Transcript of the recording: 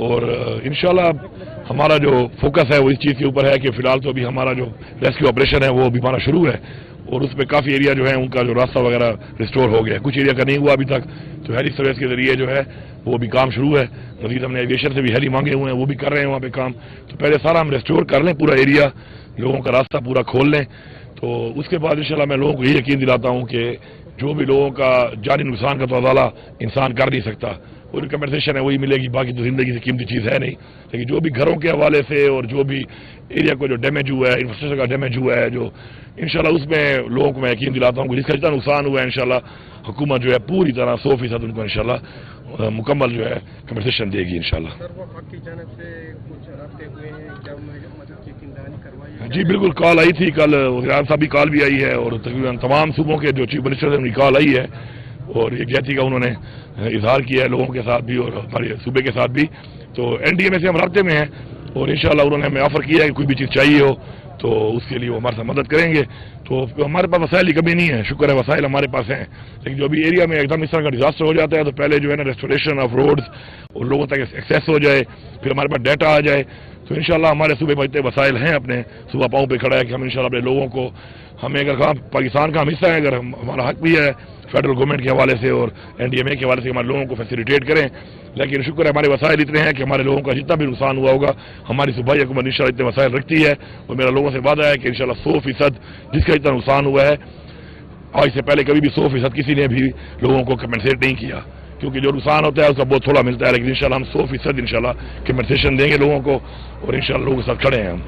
اور انشاءاللہ ہمارا جو فوکس ہے وہ اس چیز کے اوپر ہے کہ فی الحال تو ابھی ہمارا جو ریسکیو آپریشن ہے وہ ابھی ہمارا شروع ہے، اور اس میں کافی ایریا جو ہے ان کا جو راستہ وغیرہ ریسٹور ہو گیا، کچھ ایریا کا نہیں ہوا ابھی تک، تو ہیلی سروس کے ذریعے جو ہے وہ بھی کام شروع ہے۔ مزید ہم نے ایویشن سے بھی ہیلی مانگے ہوئے ہیں، وہ بھی کر رہے ہیں وہاں پہ کام۔ تو پہلے سارا ہم ریسٹور کر لیں پورا ایریا، لوگوں کا راستہ پورا کھول لیں، تو اس کے بعد انشاءاللہ میں لوگوں کو یہ یقین دلاتا ہوں کہ جو بھی لوگوں کا جانی نقصان کا تو ازالہ انسان کر نہیں سکتا، اور کمپنسیشن ہے وہی ملے گی، باقی تو زندگی سے قیمتی چیز ہے نہیں، لیکن جو بھی گھروں کے حوالے سے اور جو بھی ایریا کو جو ڈیمیج ہوا ہے، انفراسٹرکچر کا ڈیمیج ہوا ہے، جو انشاءاللہ اس میں لوگوں کو میں یقین دلاتا ہوں کہ جس کا جتنا نقصان ہوا ہے انشاءاللہ حکومت جو ہے پوری طرح 100% ان کو انشاءاللہ مکمل جو ہے کمپنسیشن دے گی انشاءاللہ۔ جی بالکل، کال آئی تھی کل، وزیر صاحب کی کال بھی آئی ہے، اور تقریباً تمام صوبوں کے جو چیف منسٹر ہیں ان کی کال آئی ہے، اور یکجہتی کا انہوں نے اظہار کیا ہے لوگوں کے ساتھ بھی اور ہمارے صوبے کے ساتھ بھی۔ تو این ڈی اے میں سے ہم رابطے میں ہیں، اور انشاءاللہ انہوں نے ہمیں آفر کیا ہے کہ کوئی بھی چیز چاہیے ہو تو اس کے لیے وہ ہمارے ساتھ مدد کریں گے۔ تو ہمارے پاس وسائل کی کمی نہیں ہے، شکر ہے وسائل ہمارے پاس ہیں، لیکن جو بھی ایریا میں ایک دم اس طرح کا ڈیزاسٹر ہو جاتا ہے تو پہلے جو ہے نا ریسٹوریشن آف روڈز اور لوگوں تک ایکسیس ہو جائے، پھر ہمارے پاس ڈیٹا آ جائے، تو انشاءاللہ ہمارے صوبے پر اتنے وسائل ہیں، اپنے صوبہ پاؤں پہ کھڑا ہے کہ ہم انشاءاللہ اپنے لوگوں کو، ہمیں اگر پاکستان کا ہم حصہ ہے، اگر ہمارا حق بھی ہے فیڈرل گورنمنٹ کے حوالے سے اور این ڈی ایم اے کے حوالے سے ہمارے لوگوں کو فیسیلیٹیٹ کریں، لیکن شکر ہے ہمارے وسائل اتنے ہیں کہ ہمارے لوگوں کا جتنا بھی نقصان ہوا ہوگا ہماری صوبائی حکومت انشاءاللہ اتنے وسائل رکھتی ہے، اور میرا لوگوں سے وعدہ ہے کہ انشاءاللہ 100% جس کا اتنا نقصان ہوا ہے، آج سے پہلے کبھی بھی 100% کسی نے بھی لوگوں کو کمپنسیٹ نہیں کیا، کیونکہ جو نقصان ہوتا ہے اس کا بہت تھوڑا ملتا ہے، لیکن انشاءاللہ ہم 100% انشاءاللہ کمپنسیشن دیں گے لوگوں کو، اور انشاءاللہ لوگوں کے ساتھ کھڑے ہیں ہم۔